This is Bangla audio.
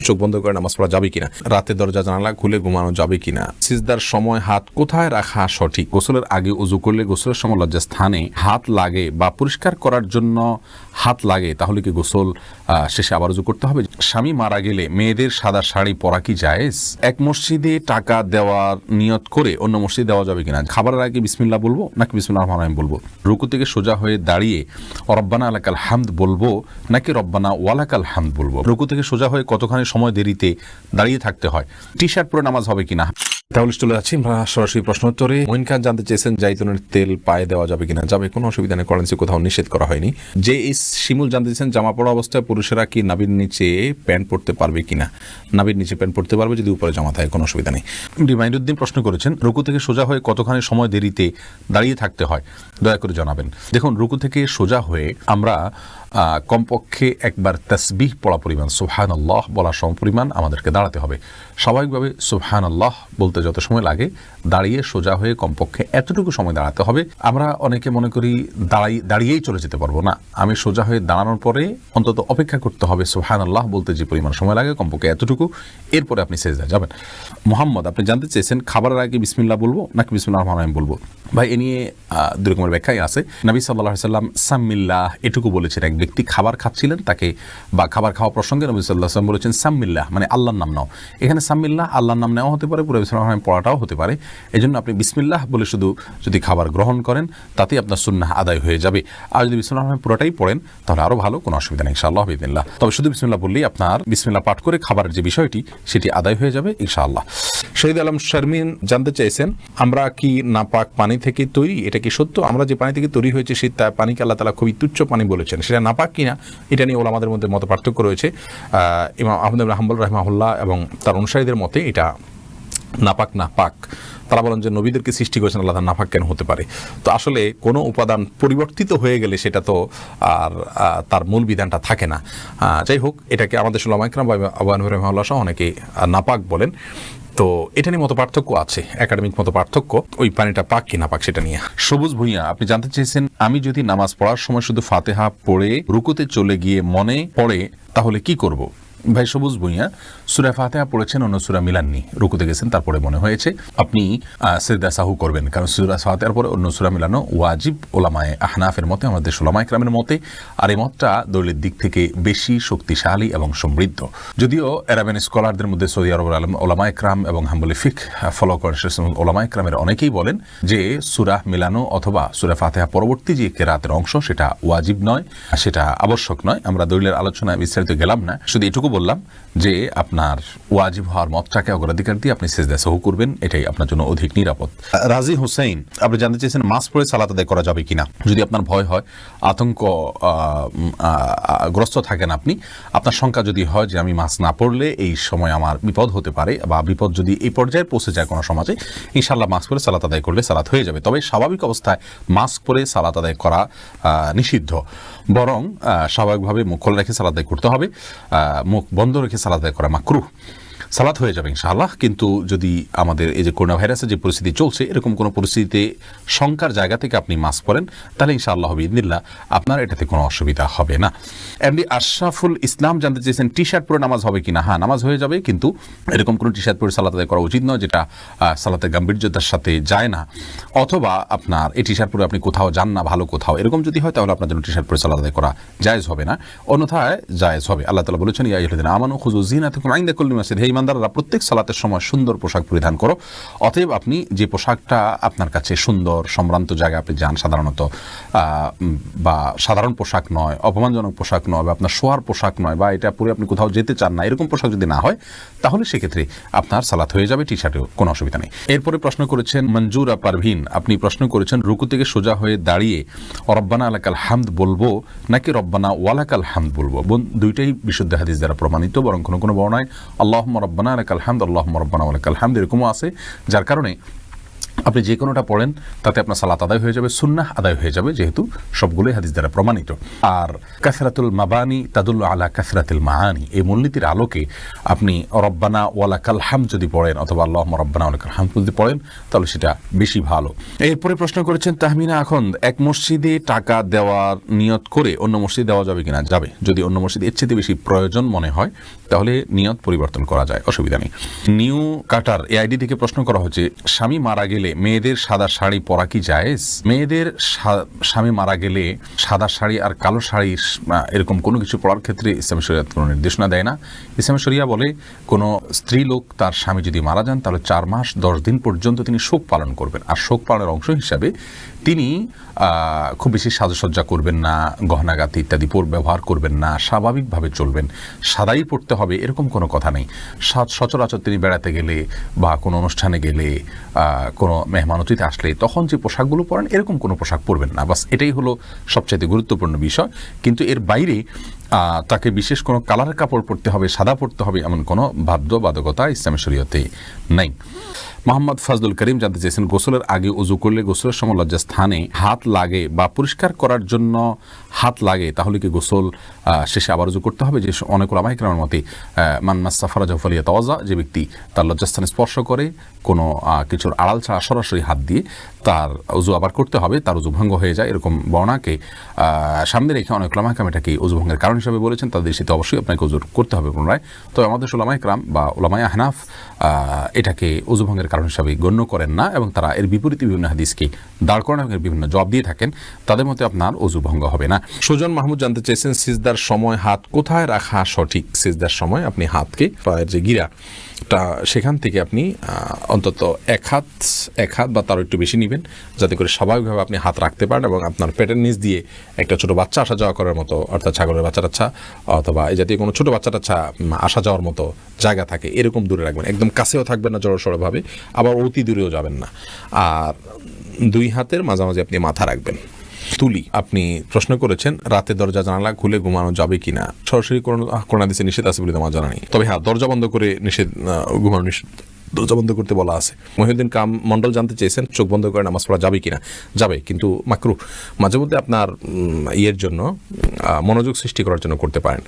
চোখ বন্ধ করে নামাজ পড়া যাবে কিনা, রাতে দরজা জানালা খুলে ঘুমানো যাবে কিনা, সিজদার সময় হাত কোথায় রাখা সঠিক, গোসলের আগে উযু করলে গোসলের সময় লজ্জা স্থানে হাত লাগে বা পরিষ্কার করার জন্য হাত লাগে, তাহলে কি গোসল শেষে আবার উযু করতে হবে? স্বামী মারা গেলে মেয়েদের সাদা শাড়ি পরা কি জায়েজ? এক মসজিদে টাকা দেওয়ার নিয়ত করে অন্য মসজিদে দেওয়া যাবে কিনা? খাবারের আগে বিসমিল্লাহ বলবো নাকি বিসমিল্লাহির রহমানির রহিম বলবো? রুকু থেকে সোজা হয়ে দাঁড়িয়ে রব্বানা লাকাল হামদ বলবো নাকি রব্বানা ওয়ালাকাল হামদ বলবো? রুকু থেকে সোজা হয়ে কতখানি সময় দেরিতে দাঁড়িয়ে থাকতে হয়? টি শার্ট পরে নামাজ হবে কিনা? তাহলে চলে যাচ্ছি আমরা সরাসরি প্রশ্ন উত্তরে। মঈন খান জানতে চেয়েছেন জাইতুনের তেল পায়ে দেওয়া যাবে কিনা? যাবে, কোনো অসুবিধা নেই, কোরআনে কোথাও নিষেধ করা হয়নি। যে শিমুল জানতে চেয়েছেন জামা পড়া অবস্থায় পুরুষেরা কি নাভির নিচে প্যান্ট পরতে পারবে কিনা? নাভির নিচে প্যান্ট পরতে পারবে যদি উপরে জামা থাকে, কোনো অসুবিধা নেই। রিমাইন্ডুদ্দিন প্রশ্ন করেছেন রুকু থেকে সোজা হয়ে কতখানি সময় দেরিতে দাঁড়িয়ে থাকতে হয়, দয়া করে জানাবেন। দেখুন, রুকু থেকে সোজা হয়ে আমরা কমপক্ষে একবার তাসবিহ পড়া পরিমাণ সুবহানাল্লাহ বলার সম পরিমাণ আমাদেরকে দাঁড়াতে হবে। স্বাভাবিকভাবে সুবহানাল্লাহ বলতে যত সময় লাগে, দাঁড়িয়ে সোজা হয়ে কমপক্ষে এতটুকু সময় দাঁড়াতে হবে। আমরা অনেকে মনে করি দাঁড়িয়েই চলে যেতে পারবো না, আমি সোজা হয়ে দাঁড়ানোর পরে অন্তত অপেক্ষা করতে হবে সুবহানাল্লাহ বলতে যে পরিমাণ সময় লাগে কমপক্ষে এতটুকু, এরপরে আপনি সেজদায় যাবেন। মোহাম্মদ আপনি জানতে চেয়েছেন খাবারের আগে বিসমিল্লাহ বলবো নাকি বিসমিল্লাহির রহমানির রহিম বলবো? ভাই, এ নিয়ে দুই রকমের ব্যাখ্যাই আছে। নবী সাল্লাল্লাহু আলাইহি সাল্লাম সাম্মিল্লাহ এটুকু বলেছেন। এক ব্যক্তি খাবার খাচ্ছিলেন, তাকে বা খাবার খাওয়া প্রসঙ্গে নবী সাল্লাল্লাহু আলাইহি সাল্লাম বলেছেন সাম্মিল্লাহ, মানে আল্লাহর নাম নাও। এখানে সাম্মিল্লাহ আল্লাহর নাম নেওয়া হতে পারে, পুরো বিসমিল্লাহির পড়াটাও হতে পারে। এজন্য আপনি বিসমিল্লাহ বলে শুধু যদি খাবার গ্রহণ করেন তাতেই আপনার সুন্নাহ আদায় হয়ে যাবে। আর যদি বিসমিল্লাহির পুরোটাই পড়েন তাহলে আরো ভালো, কোনো অসুবিধা নেই ইনশাআল্লাহ বিইذنিল্লাহ। তবে শুধু বিসমিল্লাহ বললেই আপনার বিসমিল্লাহ পাঠ করে খাবারের যে বিষয়টি সেটি আদায় হয়ে যাবে ইনশাআল্লাহ। শহীদ আলম শারমিন জানতে চাইছেন আমরা কি নাপাক পানি থেকে তৈরি, এটা কি সত্য? আমরা যে পানি থেকে তৈরি হয়েছে সেই পানিকে আল্লাহ তাআলা খুবই তুচ্ছ পানি বলেছেন, সেটা নাপাক কিনা এটা নিয়ে ওলামাদের মধ্যে মত পার্থক্য রয়েছে। ইমাম আহমদ ইবনে হাম্বল রাহিমাহুল্লাহ এবং তার অনুসারীদের মতে এটা নাপাক না পাক। তারা বলেন যে নবীদেরকে সৃষ্টি করেছেন আল্লাহ, নাপাক কেন হতে পারে? তো আসলে কোনো উপাদান পরিবর্তিত হয়ে গেলে সেটা তো আর তার মূল বিধানটা থাকে না। যাই হোক, এটাকে আমাদের উলামা ইকরাম বা আবু হানিফা রাহিমাহুল্লাহ সহ অনেকে নাপাক বলেন। তো এটা নিয়ে মত পার্থক্য আছে, একাডেমিক মত পার্থক্য, ওই পানিটা পাক কি না পাক সেটা নিয়ে। সবুজ ভুঁইয়া আপনি জানতে চেয়েছেন আমি যদি নামাজ পড়ার সময় শুধু ফাতিহা পড়ে রুকুতে চলে গিয়ে মনে পড়ে তাহলে কি করব? ভাই সবুজ ভুঁইয়া, সূরা ফাতিহা পড়েছেন, অন্য সূরা মিলাননি, রুকুতে গেছেন, তারপরে মনে হয়েছে আপনি সিজদা সাহু করবেন, কারণ সূরা ফাতিহার পরে অন্য সূরা মিলানো ওয়াজিব ওলামায়ে আহনাফের মতে, আমাদের উলামা ইকরামের মতে। আর এই মতটা দলিলের দিক থেকে বেশি শক্তিশালী এবং সমৃদ্ধ। যদিও আরাবিয়ান স্কলারদের মধ্যে সৌদি আরবের ওলামা ইকরাম এবং হাম্বলি ফিক ফলো করেন ওলামা ইকরামের অনেকেই বলেন যে সূরা মিলানো অথবা সূরা ফাতিহা পরবর্তী যে কেরাতের অংশ সেটা ওয়াজিব নয়, সেটা আবশ্যক নয়। আমরা দলিলের আলোচনায় বিস্তারিত গেলাম না, শুধু এটুকু বললাম যে আপনার ওয়াজিব হওয়ার মতটাকে অগ্রাধিকার দিয়ে আপনি সিজদা সাহু করবেন, এটাই আপনার জন্য অধিক নিরাপদ। রাজি হোসেন আপনি জানতে চেয়েছেন মাস্ক পরে সালাত আদায় করা যাবে কিনা? যদি আপনার ভয় হয়, আতঙ্ক গ্রস্ত থাকেন আপনি, আপনার শঙ্কা যদি হয় যে আমি মাস্ক না পরলে এই সময় আমার বিপদ হতে পারে, বা বিপদ যদি এই পর্যায়ে পৌঁছে যায় কোনো সমাজে, ইনশাআল্লাহ মাস্ক পরে সালাত আদায় করলে সালাত হয়ে যাবে। তবে স্বাভাবিক অবস্থায় মাস্ক পরে সালাত আদায় করা নিষিদ্ধ, বরং স্বাভাবিকভাবে মুখ খোলা রেখে সালাত আদায় করতে হবে, মুখ বন্ধ রেখে সালাত আদায় করা মাকরুহ। সালাত হয়ে যাবে ইনশাআল্লাহ। কিন্তু যদি আমাদের এই যে করোনা ভাইরাসের যে পরিস্থিতি চলছে, এরকম কোনো পরিস্থিতিতে শঙ্কার জায়গা থেকে আপনি মাস্ক পরেন, তাহলে ইনশাআল্লাহ বিইذনিল্লাহ আপনার এটাতে কোনো অসুবিধা হবে না। এমডি আশরাফুল ইসলাম জানতে চেয়েছেন টি শার্ট পরে নামাজ হবে কিনা? হ্যাঁ, নামাজ হয়ে যাবে, কিন্তু এরকম কোনো টি শার্ট পরে সালাত আদায় করা উচিত নয় যেটা সালাতের গাম্ভীর্যতার সাথে যায় না, অথবা আপনার এই টি শার্ট পরে আপনি কোথাও যান না ভালো কোথাও, এরকম যদি হয় তাহলে আপনার জন্য টি শার্ট পরে সালাত আদায় করা জায়েজ হবে না, অন্যথায় জায়েজ হবে। আল্লাহ তাআলা বলেছেন ইয়া আইয়ুহাল্লাযীনা আমানু খুযু যিনাতাকুম ইনদা কুল্লি মাসজিদ, হে ঈমানদাররা প্রত্যেক সালাতের সময় সুন্দর পোশাক পরিধান করো। অতএব আপনি যে পোশাকটা আপনার কাছে সুন্দর, সম্ভ্রান্ত জায়গায় আপনি যান সাধারণত, বা সাধারণ পোশাক নয়, অপমানজনক পোশাক নয়, বা আপনার শোয়ার পোশাক নয়, বা এটা পরে আপনি কোথাও যেতে চান না, এরকম পোশাক যদি না হয় তাহলে সেক্ষেত্রে আপনার সালাত হয়ে যাবে, টি শার্টেও কোনো অসুবিধা নেই। এরপরে প্রশ্ন করেছেন মঞ্জুরা পারভিন, আপনি প্রশ্ন করেছেন রুকু থেকে সোজা হয়ে দাঁড়িয়ে রব্বানা লাকাল হামদ বলবো নাকি রব্বানা ওয়ালাকাল হামদ বলবো? দুইটাই বিশুদ্ধ হাদিস দ্বারা প্রমাণিত, বরং কোনো কোনো বর্ণায় আল্লাহুম্মা রব্বানা লাকাল হামদ, আল্লাহুম্মা রব্বানা ওয়ালাকাল হামদ এরকমও আছে, যার কারণে আপনি যে কোনোটা পড়েন তাতে আপনার সালাত আদায় হয়ে যাবে, সুন্নাহ আদায় হয়ে যাবে, যেহেতু সবগুলোই হাদিস দ্বারা প্রমাণিত। আর কাসরাতুল মাবানি তাদুল্লু আলা কাসরাতিল মাআনি, এই মূলনীতির আলোকে আপনি রব্বানা ওয়ালাকাল হামদ যদি পড়েন অথবা আল্লাহুম্মা রব্বানা ওয়ালাকাল হামদ যদি পড়েন তাহলে সেটা বেশি ভালো। এরপরে প্রশ্ন করেছেন তাহমিনা আখন্দ, এক মসজিদে টাকা দেওয়ার নিয়ত করে অন্য মসজিদে দেওয়া যাবে কিনা? যাবে, যদি অন্য মসজিদে এর চেয়ে বেশি প্রয়োজন মনে হয় তাহলে নিয়ত পরিবর্তন করা যায়, অসুবিধা নেই। নিউ কাটার এআইডি থেকে প্রশ্ন করা হচ্ছে, স্বামী মারা গেলে মেয়েদের সাদা শাড়ি পরা কি জায়েজ? মেয়েদের স্বামী মারা গেলে সাদা শাড়ি আর কালো শাড়ি এরকম কোনো কিছু পরার ক্ষেত্রে ইসলামী শরিয়াত কোনো নির্দেশনা দেয় না। ইসলামী শরিয়া বলে কোনো স্ত্রী লোক তার স্বামী যদি মারা যান তাহলে 4 মাস 10 দিন পর্যন্ত তিনি শোক পালন করবেন, আর শোক পালনের অংশ হিসাবে তিনি খুব বেশি সাজসজ্জা করবেন না, গহনাগাতি ইত্যাদি ব্যবহার করবেন না, স্বাভাবিকভাবে চলবেন, সাদাই পড়তে হবে এরকম কোনো কথা নেই। সচরাচর তিনি বেড়াতে গেলে বা কোনো অনুষ্ঠানে গেলে, কোনো মেহমান অতিথি আসলে তখন যে পোশাকগুলো পরেন এরকম কোনো পোশাক পরবেন না, বাস এটাই হলো সবচাইতে গুরুত্বপূর্ণ বিষয়। কিন্তু এর বাইরে তাকে বিশেষ কোনো কালারের কাপড় পরতে হবে, সাদা পরতে হবে এমন কোনো বাধ্যবাধকতা ইসলামী শরীয়তে নেই। মোহাম্মদ ফাজলুল করিম জানতে চেয়েছেন, গোসলের আগে উযু করলে গোসলের সময় লজ্জা স্থানে হাত লাগে বা পরিষ্কার করার জন্য হাত লাগে, তাহলে কি গোসল শেষে আবার উযু করতে হবে? যে অনেক উলামায়ে কেরামের মতে মান মাসসা ফারাজাহু ফালিয়াতাওয়াজ্জা, যে ব্যক্তি তার লজ্জাস্থানে স্পর্শ করে কোনো কিছুর আড়াল ছাড়া সরাসরি হাত দিয়ে তার উযু আবার করতে হবে, তার উযু ভঙ্গ হয়ে যায়, এরকম বর্ণনাকে সামনে রেখে অনেক উলামায়ে কেরাম এটাকে উযু ভঙ্গের কারণ হিসেবে বলেছেন। তাদের সাথে অবশ্যই আপনাকে উযু করতে হবে পুনরায়। তবে আমাদের উলামায়ে কেরাম বা উলামায়ে আহনাফ এটাকে উযু ভঙ্গের কারণ হিসাবে গণ্য করেন না, এবং তারা এর বিপরীতে বিভিন্ন হাদিসকে দাঁড় করানো এবং বিভিন্ন জবাব দিয়ে থাকেন। তাদের মতে আপনার উযু ভঙ্গ হবে না। সুজন মাহমুদ জানতে চেয়েছেন, সিজদার সময় হাত কোথায় রাখা সঠিক? সিজদার সময় আপনি হাতকে পায়ের যে গিরাটা সেখান থেকে আপনি অন্তত এক হাত বা তারও একটু বেশি নেবেন, যাতে করে স্বাভাবিকভাবে আপনি হাত রাখতে পারেন এবং আপনার পেটের নিচ দিয়ে একটা ছোট বাচ্চা আসা যাওয়া করার মতো, অর্থাৎ ছাগলের বাচ্চা টাচ্ছা অথবা এই জাতীয় কোনো ছোট বাচ্চা টাচ্ছা আসা যাওয়ার মতো জায়গা থাকে এরকম দূরে রাখবেন। একদম কাছেও থাকবেন না, জড়সড়ভাবে, আবার অতি দূরেও যাবেন না। আর 2 হাতের মাঝামাঝি আপনি মাথা রাখবেন। তুলি আপনি প্রশ্ন করেছেন, রাতে দরজা জানালা খুলে ঘুমানো যাবে কিনা? সরাসরি কোরআন হাদিসে নিষেধ আছে বলে আমার জানা নেই, তবে হ্যাঁ দরজা বন্ধ করে ঘুমানো নিষেধ, দরজা বন্ধ করতে বলা আছে। মহিউদ্দিন কাম মন্ডল জানতে চেয়েছেন, চোখ বন্ধ করে নামাজ পড়া যাবে কিনা? যাবে, কিন্তু মাকরুহ। মাঝে মধ্যে আপনার ইয়ের জন্য মনোযোগ সৃষ্টি করার জন্য করতে পারেন।